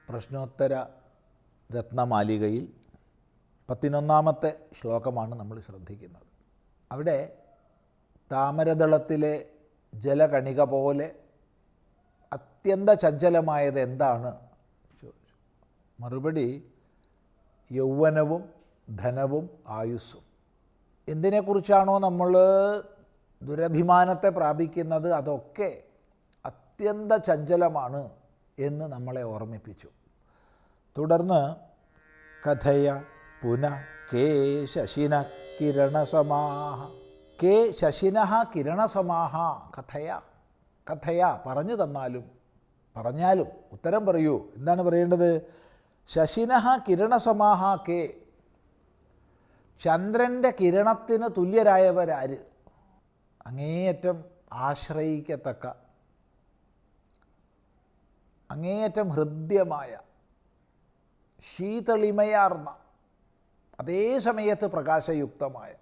പ്രശ്നോത്തര രത്നമാലികയിൽ 11-ാമത്തെ ശ്ലോകമാണ് നമ്മൾ ശ്രദ്ധിക്കുന്നത്. അവിടെ താമരദളത്തിലെ ജലകണിക പോലെ അത്യന്ത ചഞ്ചലമായത് എന്താണ് ചോദിച്ചു. മറുപടി യൗവനവും ധനവും ആയുസ്സും. എന്തിനെക്കുറിച്ചാണോ നമ്മൾ ദുരഭിമാനത്തെ പ്രാപിക്കുന്നത് അതൊക്കെ അത്യന്ത ചഞ്ചലമാണ് എന്ന് നമ്മളെ ഓർമ്മിപ്പിച്ചു. തുടർന്ന് കഥയ പുന കേ ശശിന കിരണസമാഹ കേ ശശിനഃ കിരണസമാഹ കഥയ പറഞ്ഞു തന്നാലും പറഞ്ഞാലും ഉത്തരം പറയൂ. എന്താണ് പറയേണ്ടത്? ശശിനഃ കിരണസമാഹ കേ, ചന്ദ്രൻ്റെ കിരണത്തിന് തുല്യരായവരാര്? അങ്ങേയറ്റം ആശ്രയിക്കത്തക്ക, അങ്ങേയറ്റം ഹൃദ്യമായ, ശീതളിമയാർന്ന, അതേ സമയത്ത് പ്രകാശയുക്തമായ.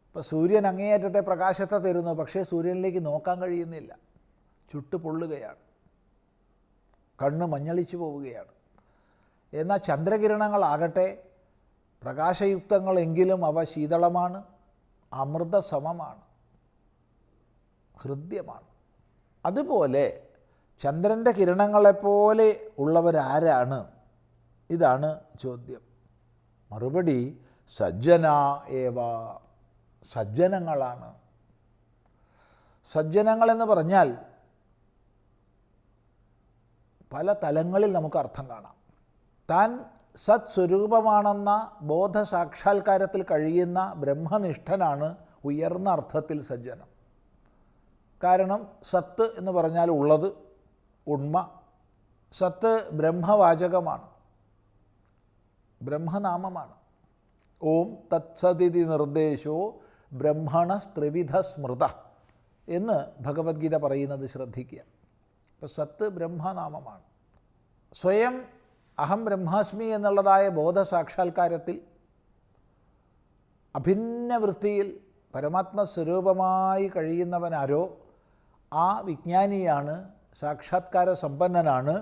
ഇപ്പോൾ സൂര്യൻ അങ്ങേയറ്റത്തെ പ്രകാശത്തെ തരുന്നു, പക്ഷേ സൂര്യനിലേക്ക് നോക്കാൻ കഴിയുന്നില്ല, ചുട്ടു പൊള്ളുകയാണ്, കണ്ണ് മഞ്ഞളിച്ചു പോവുകയാണ്. എന്നാൽ ചന്ദ്രകിരണങ്ങളാകട്ടെ പ്രകാശയുക്തങ്ങളെങ്കിലും അവ ശീതളമാണ്, അമൃതസമമാണ്, ഹൃദ്യമാണ്. അതുപോലെ ചന്ദ്രൻ്റെ കിരണങ്ങളെപ്പോലെ ഉള്ളവരാരാണ്? ഇതാണ് ചോദ്യം. മറുപടി സജ്ജന ഏവ, സജ്ജനങ്ങളാണ്. സജ്ജനങ്ങളെന്ന് പറഞ്ഞാൽ പല തലങ്ങളിൽ നമുക്ക് അർത്ഥം കാണാം. താൻ സത് സ്വരൂപമാണെന്ന ബോധസാക്ഷാത്കാരത്തിൽ കഴിയുന്ന ബ്രഹ്മനിഷ്ഠനാണ് ഉയർന്ന അർത്ഥത്തിൽ സജ്ജനം. കാരണം സത്ത് എന്ന് പറഞ്ഞാൽ ഉള്ളത്, ഉണ്മ. സത്ത് ബ്രഹ്മവാചകമാണ്, ബ്രഹ്മനാമമാണ്. ഓം തത്സദിതി നിർദ്ദേശോ ബ്രഹ്മണ ത്രിവിധ സ്മൃത എന്ന് ഭഗവത്ഗീത പറയുന്നത് ശ്രദ്ധിക്കുക. അപ്പോൾ സത്ത് ബ്രഹ്മനാമമാണ്. സ്വയം അഹം ബ്രഹ്മാസ്മി എന്നുള്ളതായ ബോധസാക്ഷാത്കാരത്തിൽ അഭിന്ന വൃത്തിയിൽ പരമാത്മസ്വരൂപമായി കഴിയുന്നവനാരോ ആ വിജ്ഞാനിയാണ്, സാക്ഷാത്കാര സമ്പന്നനാണ്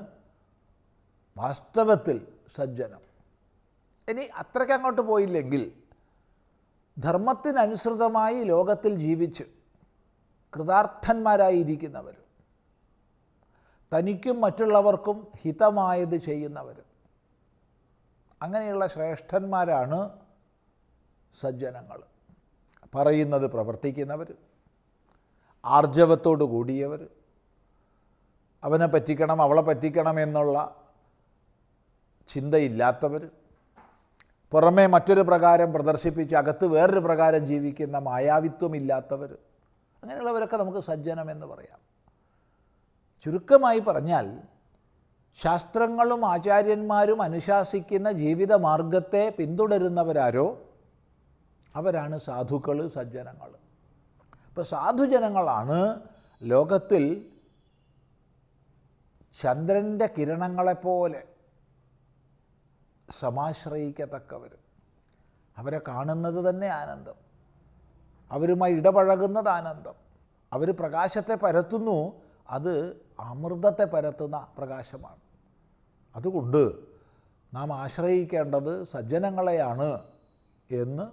വാസ്തവത്തിൽ സജ്ജനം. ഇനി അത്രയ്ക്ക് അങ്ങോട്ട് പോയില്ലെങ്കിൽ ധർമ്മത്തിനനുസൃതമായി ലോകത്തിൽ ജീവിച്ച് കൃതാർത്ഥന്മാരായിരിക്കുന്നവർ, തനിക്കും മറ്റുള്ളവർക്കും ഹിതമായത് ചെയ്യുന്നവർ, അങ്ങനെയുള്ള ശ്രേഷ്ഠന്മാരാണ് സജ്ജനങ്ങൾ. പറയുന്നത് പ്രവർത്തിക്കുന്നവർ, ആർജവത്തോടു കൂടിയവർ, അവനെ പറ്റിക്കണം അവളെ പറ്റിക്കണം എന്നുള്ള ചിന്തയില്ലാത്തവർ, പുറമേ മറ്റൊരു പ്രകാരം പ്രദർശിപ്പിച്ച് അകത്ത് വേറൊരു പ്രകാരം ജീവിക്കുന്ന മായാവിത്വമില്ലാത്തവർ, അങ്ങനെയുള്ളവരൊക്കെ നമുക്ക് സജ്ജനമെന്ന് പറയാം. ചുരുക്കമായി പറഞ്ഞാൽ ശാസ്ത്രങ്ങളും ആചാര്യന്മാരും അനുശാസിക്കുന്ന ജീവിതമാർഗത്തെ പിന്തുടരുന്നവരാരോ അവരാണ് സാധുക്കൾ, സജ്ജനങ്ങൾ. ഇപ്പോൾ സാധുജനങ്ങളാണ് ലോകത്തിൽ ചന്ദ്രൻ്റെ കിരണങ്ങളെപ്പോലെ സമാശ്രയിക്കത്തക്കവർ. അവരെ കാണുന്നത് തന്നെ ആനന്ദം, അവരുമായി ഇടപഴകുന്നത് ആനന്ദം. അവർ പ്രകാശത്തെ പരത്തുന്നു, അത് അമൃതത്തെ പരത്തുന്ന പ്രകാശമാണ്. അതുകൊണ്ട് നാം ആശ്രയിക്കേണ്ടത് സജ്ജനങ്ങളെയാണ് എന്ന്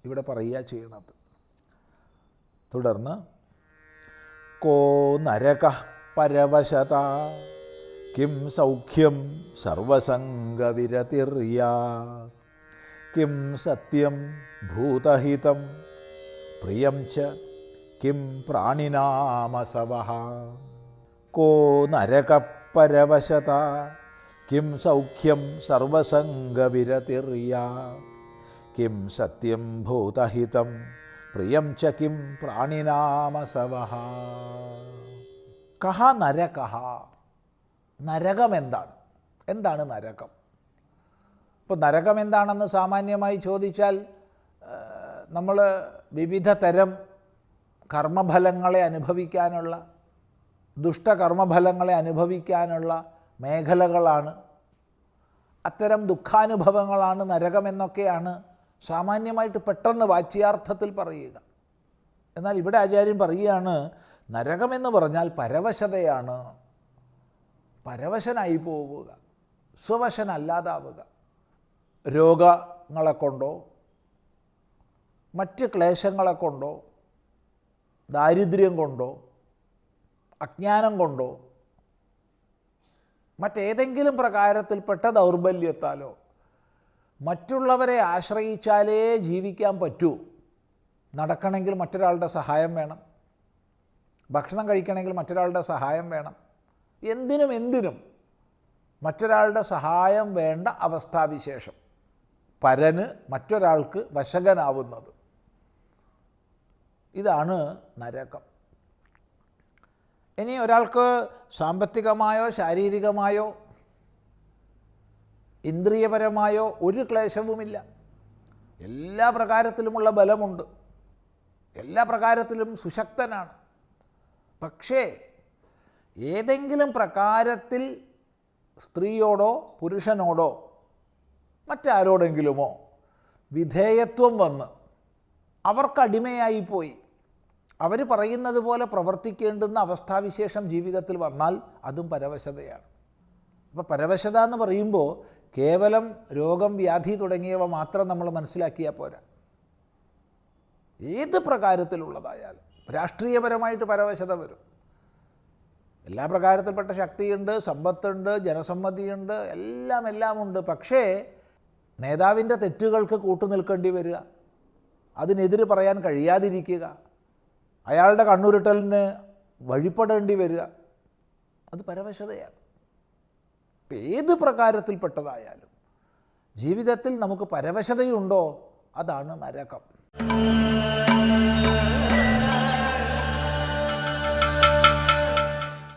ഇവിടെ പറയുക ചെയ്യുന്നത്. തുടർന്ന് കോ നരകഃ പരവശത കിം സൗഖ്യം സർവസംഗവിരതിർയാ കിം സത്യം ഭൂതഹിതം പ്രിയം ച കിം പ്രാണിനാമസവഃ. കോ നരകഃ പരവശത കിം സൗഖ്യം സർവസംഗവിരതിർയാ കിം സത്യം ഭൂതഹിതം പ്രിയം ച കിം പ്രാണിനാമസവഃ. കഹ നരകഃ, നരകം എന്താണ്? എന്താണ് നരകം? ഇപ്പോൾ നരകം എന്താണെന്ന് സാമാന്യമായി ചോദിച്ചാൽ നമ്മൾ വിവിധ തരം കർമ്മഫലങ്ങളെ അനുഭവിക്കാനുള്ള, ദുഷ്ടകർമ്മഫലങ്ങളെ അനുഭവിക്കാനുള്ള മേഖലകളാണ്, അത്തരം ദുഃഖാനുഭവങ്ങളാണ് നരകമെന്നൊക്കെയാണ് സാമാന്യമായിട്ട് പെട്ടെന്ന് വാച്യാർത്ഥത്തിൽ പറയുക. എന്നാൽ ഇവിടെ ആചാര്യൻ പറയുകയാണ് നരകമെന്ന് പറഞ്ഞാൽ പരവശതയാണ്, പരവശനായി പോവുക, സ്വവശനല്ലാതാവുക. രോഗങ്ങളെ കൊണ്ടോ മറ്റ് ക്ലേശങ്ങളെ കൊണ്ടോ ദാരിദ്ര്യം കൊണ്ടോ അജ്ഞാനം കൊണ്ടോ മറ്റേതെങ്കിലും പ്രകാരത്തിൽപ്പെട്ട ദൗർബല്യത്താലോ മറ്റുള്ളവരെ ആശ്രയിച്ചാലേ ജീവിക്കാൻ പറ്റൂ. നടക്കണമെങ്കിൽ മറ്റൊരാളുടെ സഹായം വേണം, ഭക്ഷണം കഴിക്കണമെങ്കിൽ മറ്റൊരാളുടെ സഹായം വേണം, എന്തിനും മറ്റൊരാളുടെ സഹായം വേണ്ട അവസ്ഥാവിശേഷം. പരന് മറ്റൊരാൾക്ക് വശകനാവുന്നത്, ഇതാണ് നരകം. ഇനി ഒരാൾക്ക് സാമ്പത്തികമായോ ശാരീരികമായോ ഇന്ദ്രിയപരമായോ ഒരു ക്ലേശവുമില്ല, എല്ലാ പ്രകാരത്തിലുമുള്ള ബലമുണ്ട്, എല്ലാ പ്രകാരത്തിലും സുശക്തനാണ്. പക്ഷേ ഏതെങ്കിലും പ്രകാരത്തിൽ സ്ത്രീയോടോ പുരുഷനോടോ മറ്റാരോടെങ്കിലുമോ വിധേയത്വം വന്ന് അവർക്കടിമയായിപ്പോയി അവർ പറയുന്നത് പോലെ പ്രവർത്തിക്കേണ്ടുന്ന അവസ്ഥാവിശേഷം ജീവിതത്തിൽ വന്നാൽ അതും പരവശതയാണ്. അപ്പോൾ പരവശത എന്ന് പറയുമ്പോൾ കേവലം രോഗം, വ്യാധി തുടങ്ങിയവ മാത്രം നമ്മൾ മനസ്സിലാക്കിയാൽ പോരാ. ഏത് പ്രകാരത്തിലുള്ളതായാലും രാഷ്ട്രീയപരമായിട്ട് പരവശത വരും. എല്ലാ പ്രകാരത്തിൽപ്പെട്ട ശക്തിയുണ്ട്, സമ്പത്തുണ്ട്, ജനസമ്മതിയുണ്ട്, എല്ലാം ഉണ്ട്. പക്ഷേ നേതാവിൻ്റെ തെറ്റുകൾക്ക് കൂട്ടുനിൽക്കേണ്ടി വരിക, അതിനെതിര് പറയാൻ കഴിയാതിരിക്കുക, അയാളുടെ കണ്ണുരുട്ടലിന് വഴിപ്പെടേണ്ടി വരിക, അത് പരവശതയാണ്. ഏത് പ്രകാരത്തിൽപ്പെട്ടതായാലും ജീവിതത്തിൽ നമുക്ക് പരവശതയുണ്ടോ, അതാണ് നരകം.